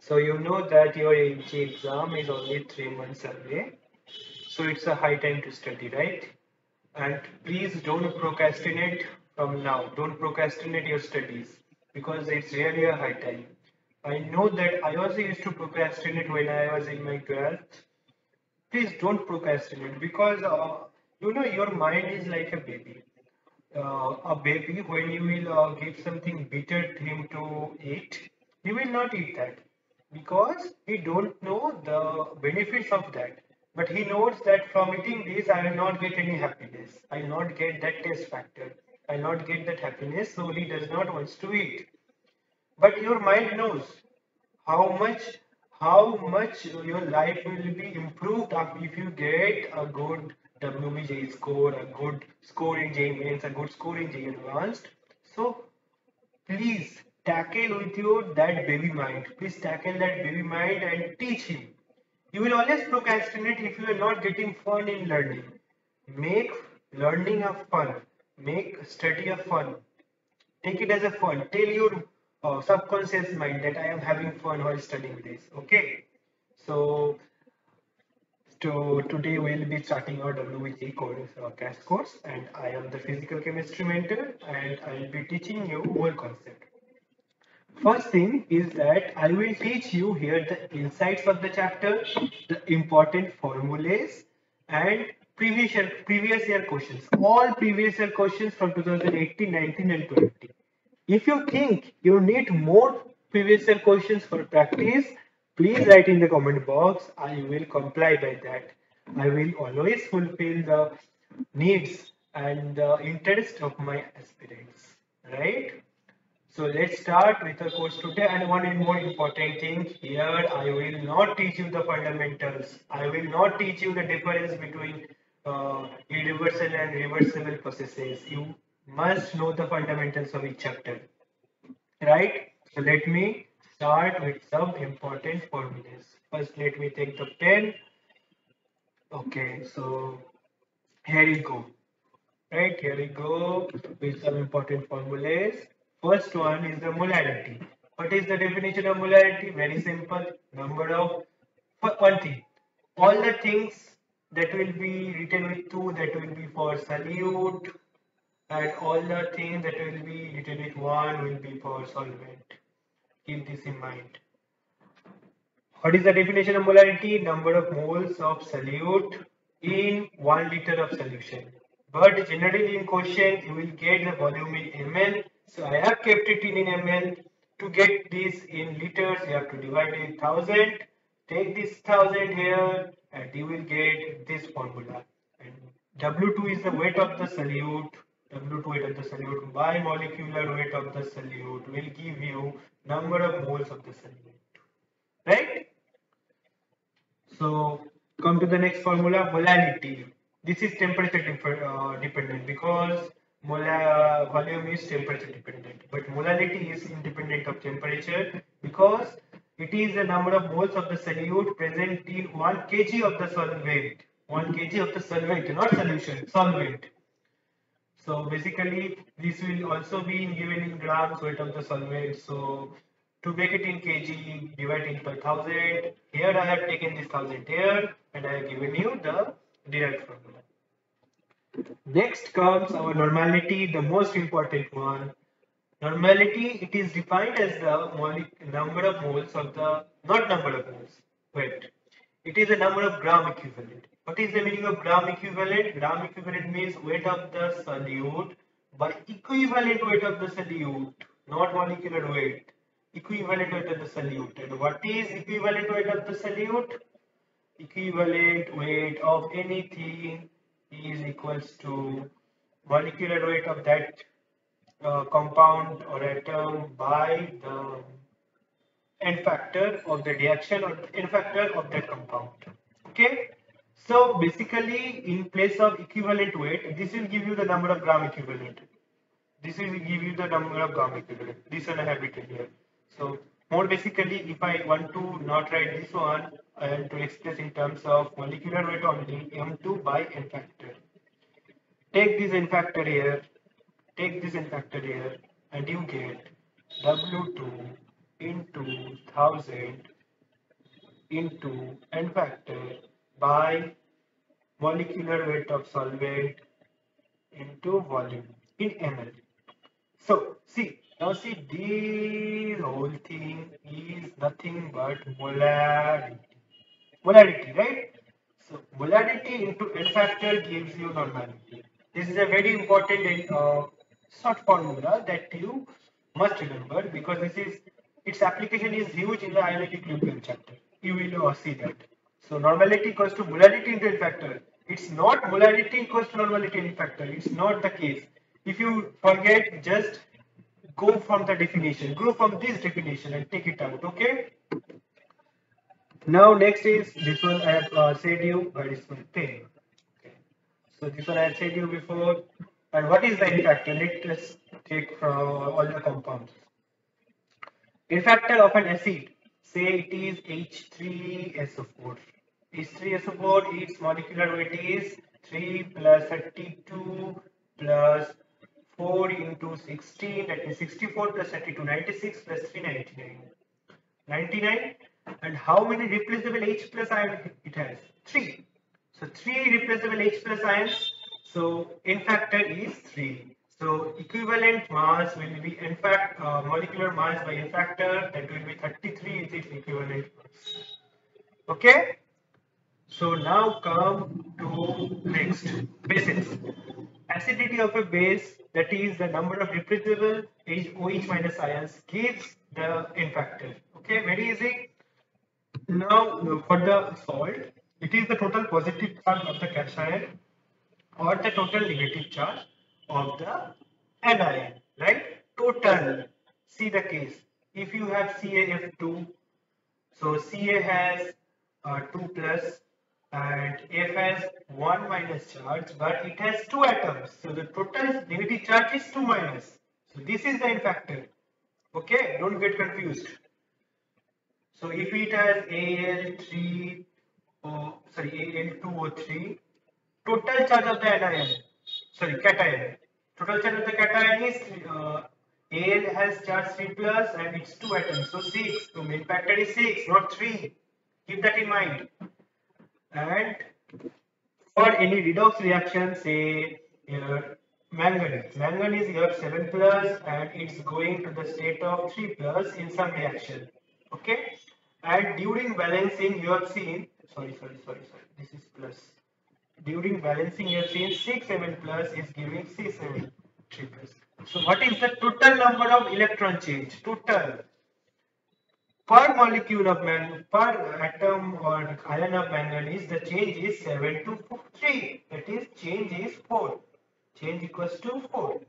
So you know that your AG exam is only 3 months away. So it's a high time to study, right? And please don't procrastinate from now. Don't procrastinate your studies because it's really a high time. I know that I also used to procrastinate when I was in my 12th. Please don't procrastinate because you know your mind is like a baby. A baby, when you will give something bitter to him to eat, he will not eat that because he don't know the benefits of that. But he knows that from eating this, I will not get any happiness. I will not get that taste factor. I will not get that happiness, so he does not wants to eat. But your mind knows how much your life will be improved if you get a good WBJ score, a good score in JEE Mains, a good score in JEE Advanced. So please tackle with your that baby mind. Please tackle that baby mind and teach him. You will always procrastinate if you are not getting fun in learning. Make learning a fun. Make study a fun. Take it as a fun. Tell your subconscious mind that I am having fun while studying this. Okay. So, today we'll be starting our WBG course, crash course, and I am the physical chemistry mentor, and I will be teaching you whole concept. First thing is that I will teach you here the insights of the chapter, the important formulas, and previous year questions. All previous year questions from 2018, 19, and 20. If you think you need more previous year questions for practice, please write in the comment box. I will comply by that. I will always fulfill the needs and the interest of my aspirants. Right? So let's start with the course today. And one more important thing here, I will not teach you the fundamentals. I will not teach you the difference between irreversible and reversible processes. You must know the fundamentals of each chapter, right? So let me start with some important formulas. First, let me take the pen. Okay, so here you go. Right, here we go with some important formulas. First one is the molarity. What is the definition of molarity? Very simple. Number of, for one thing, all the things that will be written with two, that will be for solute, and all the things that will be written with one will be for solvent. Keep this in mind. What is the definition of molarity? Number of moles of solute in 1 liter of solution. But generally in question you will get the volume in ml. So I have kept it in ml. To get this in liters you have to divide it 1000. Take this 1000 here and you will get this formula. And W2 is the weight of the solute. W2 weight of the solute by molecular weight of the solute will give you number of moles of the solute. Right? So come to the next formula, molality. This is temperature dependent because volume is temperature dependent, but molality is independent of temperature because it is the number of moles of the solute present in 1 kg of the solvent. 1 kg of the solvent, not solution, solvent. So basically, this will also be given in grams weight of the solvent. So to make it in kg, divide it by 1000. Here I have taken this 1000 here and I have given you the derived formula. Next comes our normality, the most important one. Normality, it is defined as the number of moles of the, not number of moles, wait. It is the number of gram equivalent. What is the meaning of gram equivalent? Gram equivalent means weight of the solute by equivalent weight of the solute, not molecular weight. Equivalent weight of the solute. And what is equivalent weight of the solute? Equivalent weight of anything is equals to molecular weight of that compound or atom by the n factor of the reaction or n factor of that compound. Okay. So basically, in place of equivalent weight, this will give you the number of gram equivalent. This will give you the number of gram equivalent. This one I have written here. So more basically, if I want to not write this one and to express in terms of molecular weight only, m2 by n factor. Take this n factor here, take this n factor here, and you get W2 into 1000 into n factor by molecular weight of solvent into volume in ml. So see, this whole thing is nothing but molarity. Molarity, right? So molarity into n factor gives you normality. This is a very important short formula that you must remember because this is its application is huge in the ionic equilibrium chapter. You will see that. So normality equals to molarity into n factor. It's not molarity equals to normality in factor. It's not the case. If you forget, just go from the definition. Go from this definition and take it out. Okay. Now next is this one I have said you, but it's my pen. Okay. So this one I have said you before. And what is the N factor? Let us take from all the compounds. N factor of an acid, say it is H3SO4. H3SO4, its molecular weight is 3 plus 32 plus 4 into 16, that is 64 plus 32, 96 plus 399. 99. And how many replaceable H plus ions it has? 3. So 3 replaceable H plus ions. So N factor is 3. So equivalent mass will be in fact molecular mass by N factor, that will be 33 is its equivalent mass. Okay. So now come to next bases. Acidity of a base, that is the number of replaceable OH minus ions, gives the N factor. Okay, very easy. Now for the salt, it is the total positive charge of the cation or the total negative charge of the anion, right? Total. See the case. If you have CaF2, so Ca has 2 plus and F has 1 minus charge, but it has 2 atoms. So the total negative charge is 2 minus. So this is the N factor. Okay, don't get confused. So if it has Al3, Al2O3, total charge of the anion, cation. Total charge of the cation is Al has charge 3 plus and it's 2 atoms, so 6. So main factor is 6, not 3. Keep that in mind. And for any redox reaction, say here manganese. Manganese you have 7 plus and it's going to the state of 3 plus in some reaction. Okay. And during balancing you have seen, this is plus. During balancing you have seen 6 7 plus is giving 6 7 3 plus. So what is the total number of electron change? Total per molecule of per atom or ion of manganese, the change is 7 to 3. That is, change is 4. Change equals to 4.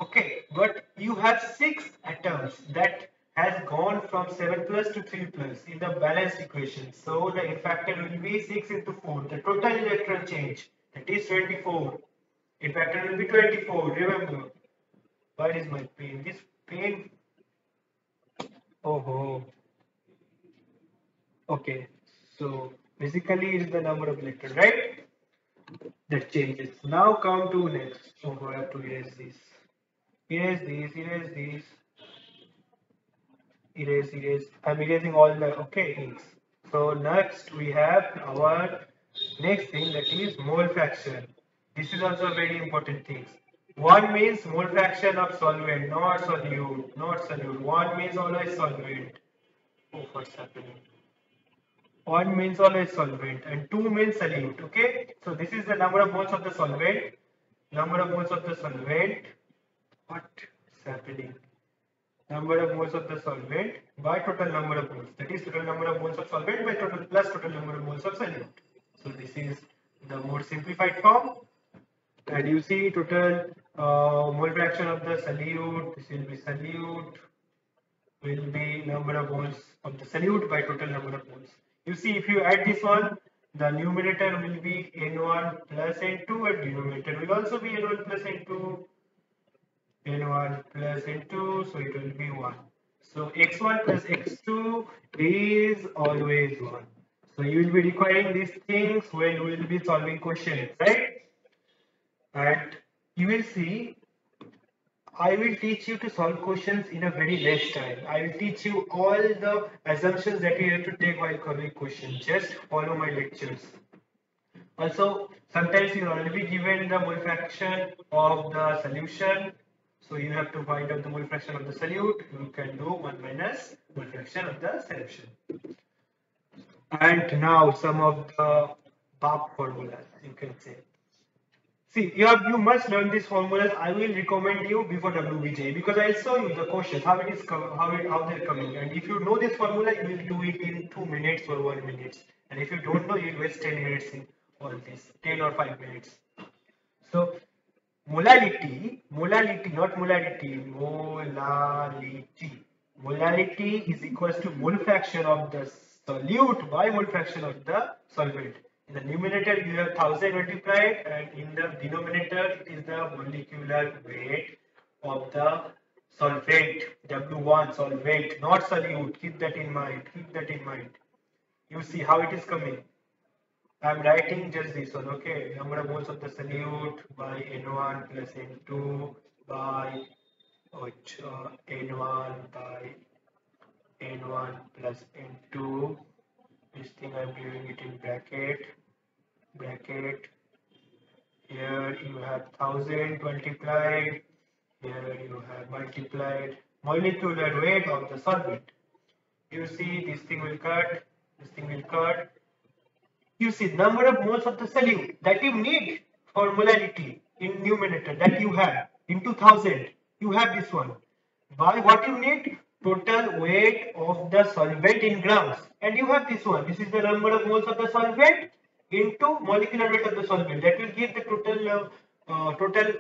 Okay, but you have 6 atoms that has gone from 7 plus to 3 plus in the balanced equation. So the N factor will be 6 into 4. The total electron change, that is 24. N factor will be 24. Remember, where is my pen? This pen. Oh. Okay, so basically it's the number of electrons, right? That changes. Now come to next. So I have to erase this. Erase this. Erase. I'm erasing all the inks. So next we have our next thing, that is mole fraction. This is also a very important thing. One means mole fraction of solvent, not solute. One means always solvent. Oh, what's happening? One means always solvent and two means solute. Okay, so this is the number of moles of the solvent. Number of moles of the solvent. What is happening? Number of moles of the solvent by total number of moles. That is total number of moles of solvent by total plus total number of moles of solute. So this is the more simplified form. And you see total mole fraction of the solute. This will be solute. Will be number of moles of the solute by total number of moles. You see, if you add this one, the numerator will be N1 plus N2 and denominator will also be N1 plus N2, N1 plus N2, so it will be 1. So x1 plus x2 is always 1. So you will be requiring these things when we will be solving questions, right? And you will see I will teach you to solve questions in a very less time. I will teach you all the assumptions that you have to take while solving questions. Just follow my lectures. Also, sometimes you will already be given the mole fraction of the solution. So you have to find out the mole fraction of the solute. You can do 1 minus mole fraction of the solution. And now some of the BAP formulas, you can say. See, you must learn these formulas. I will recommend you before WBJ because I'll show you the questions how it is how they're coming. And if you know this formula, you will do it in 2 minutes or 1 minute. And if you don't know, you'll waste 10 minutes in all this, 10 or 5 minutes. So molality, not molarity, molality. Molality is equals to mole fraction of the solute by mole fraction of the solvent. In the numerator, you have 1000 multiplied, and in the denominator, it is the molecular weight of the solvent. W1 solvent, not solute. Keep that in mind. Keep that in mind. You see how it is coming. I'm writing just this one, okay? Number of moles of the solute by N1 plus N2 by N1 by N1 plus N2. This thing I'm giving it in bracket. Here you have 1000 multiplied. Here you have multiplied molecular weight of the solvent. You see this thing will cut. This thing will cut. You see number of moles of the solute that you need for molality in numerator that you have in 2000. You have this one. By what you need? Total weight of the solvent in grams. And you have this one. This is the number of moles of the solvent into molecular weight of the solvent. That will give the total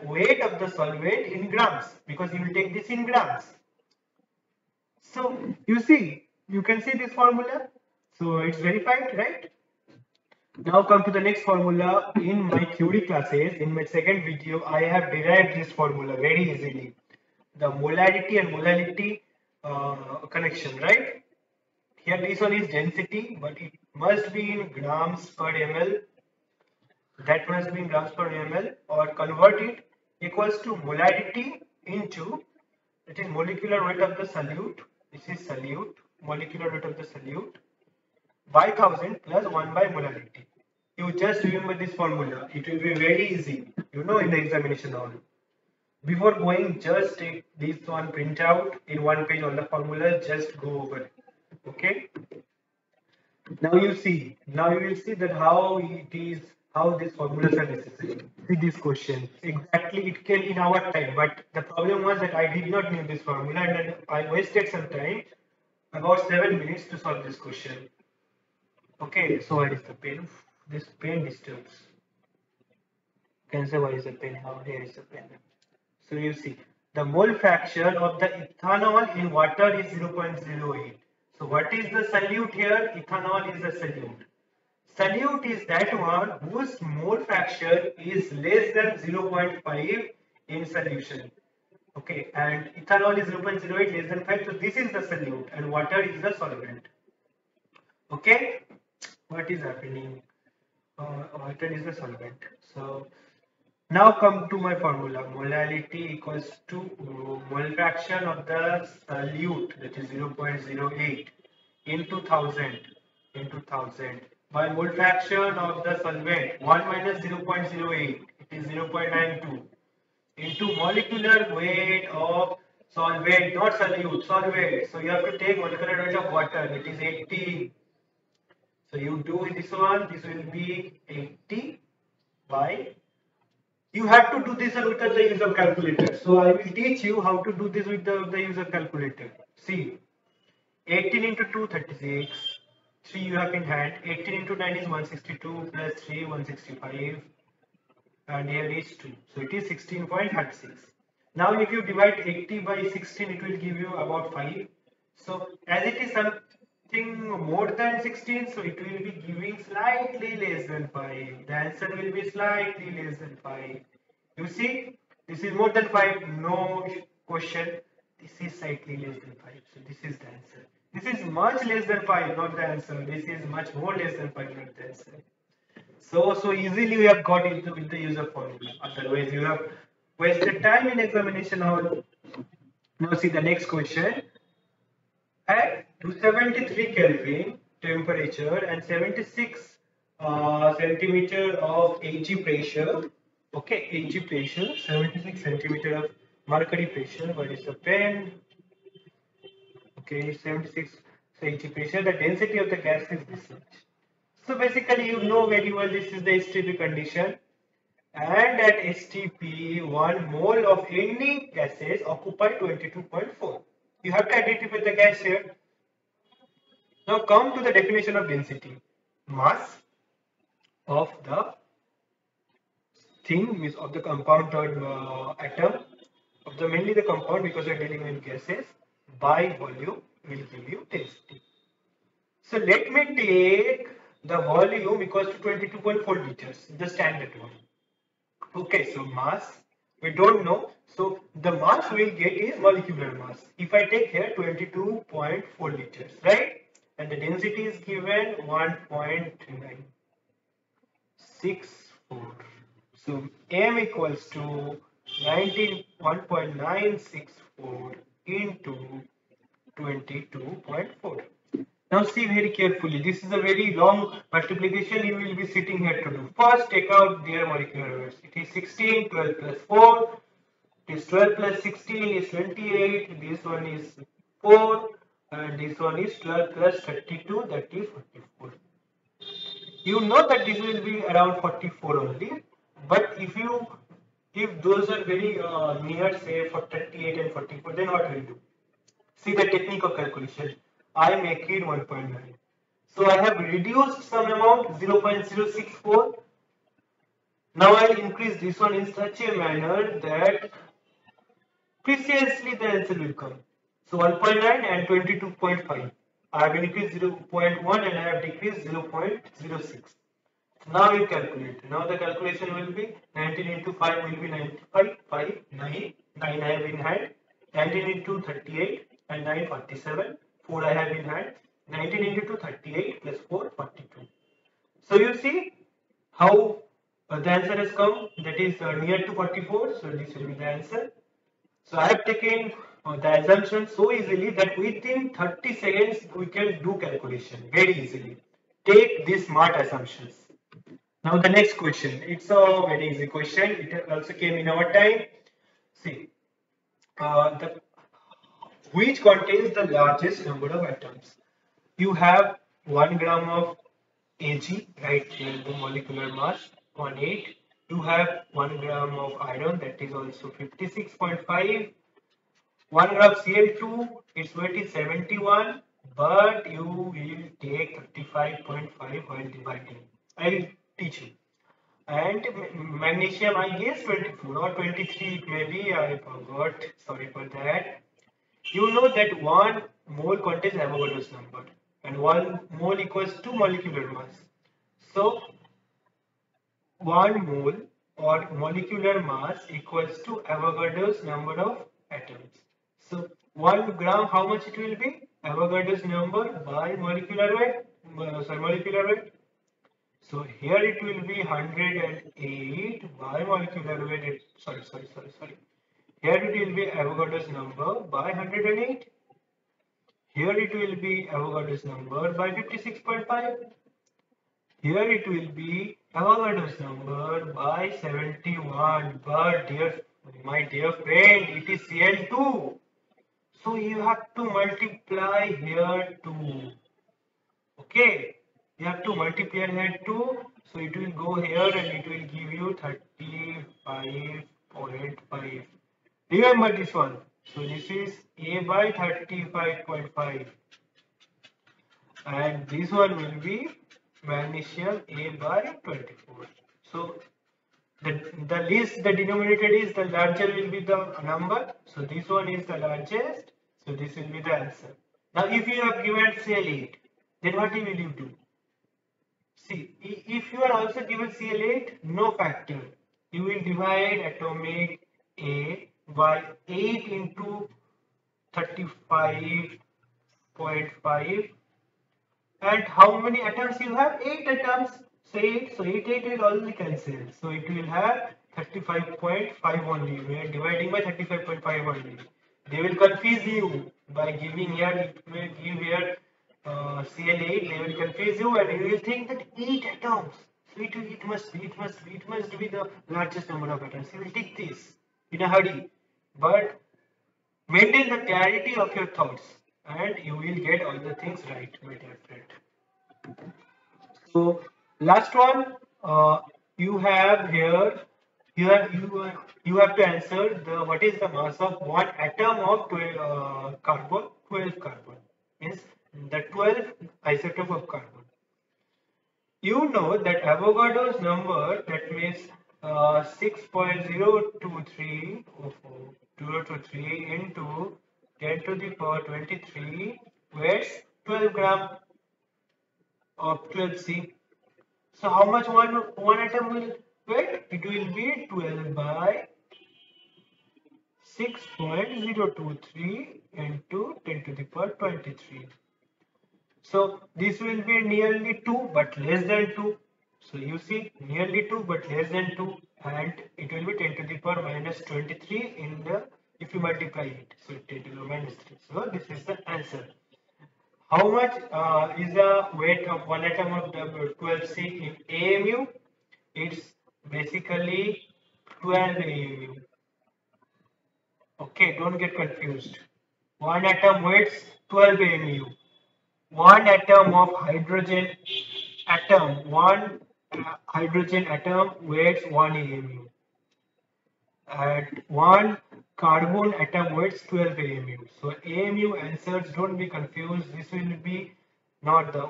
weight of the solvent in grams because you will take this in grams. So you see, you can see this formula. So it's verified, right? Now come to the next formula. In my theory classes, in my second video, I have derived this formula very easily. The molarity and molality connection, right? Here this one is density, but it must be in grams per ml. That must be in grams per ml, or convert it equals to molarity into, it is molecular weight of the solute. This is solute, molecular weight of the solute by 1000 plus 1 by molarity. You just remember this formula. It will be very easy, you know, in the examination hall. Before going, just take this one print out in one page all the formulas, just go over it. Okay. Now you will see that how these formulas are necessary. See this question. Exactly it came in our time, but the problem was that I did not know this formula and then I wasted some time, about 7 minutes to solve this question. Okay, so where is the pen? This pen disturbs. Can say where is the pen? Now here is the pen. So you see, the mole fraction of the ethanol in water is 0.08. So what is the solute here? Ethanol is the solute. Solute is that one whose mole fraction is less than 0.5 in solution. Okay, and ethanol is 0.08 less than 5. So this is the solute and water is the solvent. Okay, what is happening? Water is the solvent. So now come to my formula. Molality equals to mole fraction of the solute, that is 0.08 into 1000 by mole fraction of the solvent 1 minus 0.08, it is 0.92 into molecular weight of solvent, not solute, solvent. So you have to take molecular weight of water, it is 80. So you do this one, this will be 80 by, you have to do this with the use of calculator. So I will teach you how to do this with the use of calculator. See, 18 into 2, 36. 3 you have in hand. 18 into 9 is 162 plus 3, 165. And here is 2. So it is 16.36. Now if you divide 80 by 16, it will give you about 5. So as it is something more than 16, so it will be giving slightly less than 5. The answer will be slightly less than 5. You see, this is more than 5, no question. This is slightly less than 5. So this is the answer. This is much less than 5, not the answer. This is much more less than 5, not the answer. So easily we have got into with the use of formula. Otherwise, you have wasted time in examination hall. Now see the next question. At 273 Kelvin temperature and 76 centimeter of Hg pressure, okay, Hg pressure, 76 centimeter of mercury pressure. What is the pen? Okay, 76 Hg pressure. The density of the gas is this much. So basically, you know very well this is the STP condition. And at STP, 1 mole of any gases occupy 22.4. You have to identify the gas here. Now come to the definition of density. Mass of the thing, means of the compound or atom, of the mainly the compound, because we are dealing with gases, by volume will give you density. So let me take the volume equals to 22.4 liters, the standard one. Okay, so mass, we don't know. So the mass we'll get is molecular mass. If I take here 22.4 liters, right? And the density is given 1.964. So M equals to 1.964 into 22.4. Now see very carefully. This is a very long multiplication you will be sitting here to do. First take out their molecular weights. It is 16, 12 plus 4. It is 12 plus 16 is 28. This one is 4. And this one is 12 plus 32, that is 44. You know that this will be around 44 only. But if those are very near, say for 38 and 44, then what will you do? See the technique of calculation. I make it 1.9. So I have reduced some amount 0.064. Now I'll increase this one in such a manner that precisely the answer will come. So 1.9 and 22.5. I have increased 0.1 and I have decreased 0.06. Now you calculate. Now the calculation will be 19 into 5 will be 95, 5, 9, 9 I have in hand, 19 into 38 and 9, 47, 4 I have in hand, 19 into 2, 38 plus 4, 42. So you see how the answer has come, that is near to 44, so this will be the answer. So I have taken the assumption so easily that within 30 seconds we can do calculation very easily. Take these smart assumptions. Now the next question, it's a very easy question. It also came in our time. See, the which contains the largest number of atoms? You have 1 gram of Ag right here, the molecular mass 1.8. You have 1 gram of iron, that is also 56.5. 1 gram Cl2, its weight is 71, but you will take 35.5 while dividing. I will teach you. And magnesium, I guess 24 or 23 it may be, I forgot, sorry for that. You know that 1 mole contains Avogadro's number and 1 mole equals to molecular mass. So 1 mole or molecular mass equals to Avogadro's number of atoms. So 1 gram, how much it will be? Avogadro's number by molecular weight, molecular weight. So here it will be 108 by molecular weight. Sorry. Here it will be Avogadro's number by 108. Here it will be Avogadro's number by 56.5. Here it will be Avogadro's number by 71. But my dear friend, it is Cl2. So you have to multiply here too. Okay. You have to multiply here too. So it will go here and it will give you 35.5. Remember this one. So this is A by 35.5. And this one will be magnesium A by 24. So the least the denominator is, the larger will be the number. So this one is the largest. So this will be the answer. Now if you have given Cl8, then what will you do? See, if you are also given Cl8, no factor. You will divide atomic A by 8 into 35.5. And how many atoms you have? 8 atoms. So 8 will only cancel. So it will have 35.5 only. We are dividing by 35.5 only. They will confuse you by giving here, it will give here CL8, they will confuse you and you will think that 8 atoms. So it must be the largest number of atoms. You will take this in a hurry. But maintain the clarity of your thoughts and you will get all the things right, my dear friend. So last one, you have here, you have to answer the what is the mass of one atom of 12 carbon, 12 carbon, means the 12 isotope of carbon. You know that Avogadro's number, that means 6.023 into 10 to the power 23 weighs 12 gram of 12C. So how much one atom will weigh? It will be 12 by 6.023 into 10 to the power 23. So this will be nearly 2 but less than 2. So you see nearly 2 but less than 2 and it will be 10 to the power minus 23 in the if you multiply it. So 10 to the power minus 3. So this is the answer. How much is the weight of one atom of W12C in AMU? It's basically 12 AMU. Okay, don't get confused. One atom weighs 12 AMU. One atom of hydrogen atom weighs 1 AMU. And one carbon atom weighs 12 AMU. So AMU answers, don't be confused. This will be not the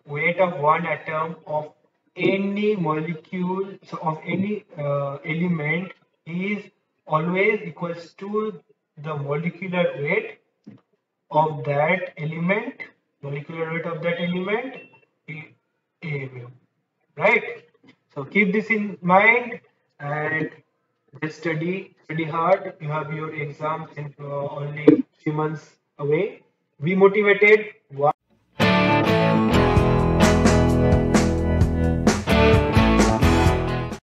weight of one atom of any molecule, so of any element is always equals to the molecular weight of that element, molecular weight of that element, AMU, right? So keep this in mind and just study hard. You have your exams in only 3 months away. Be motivated.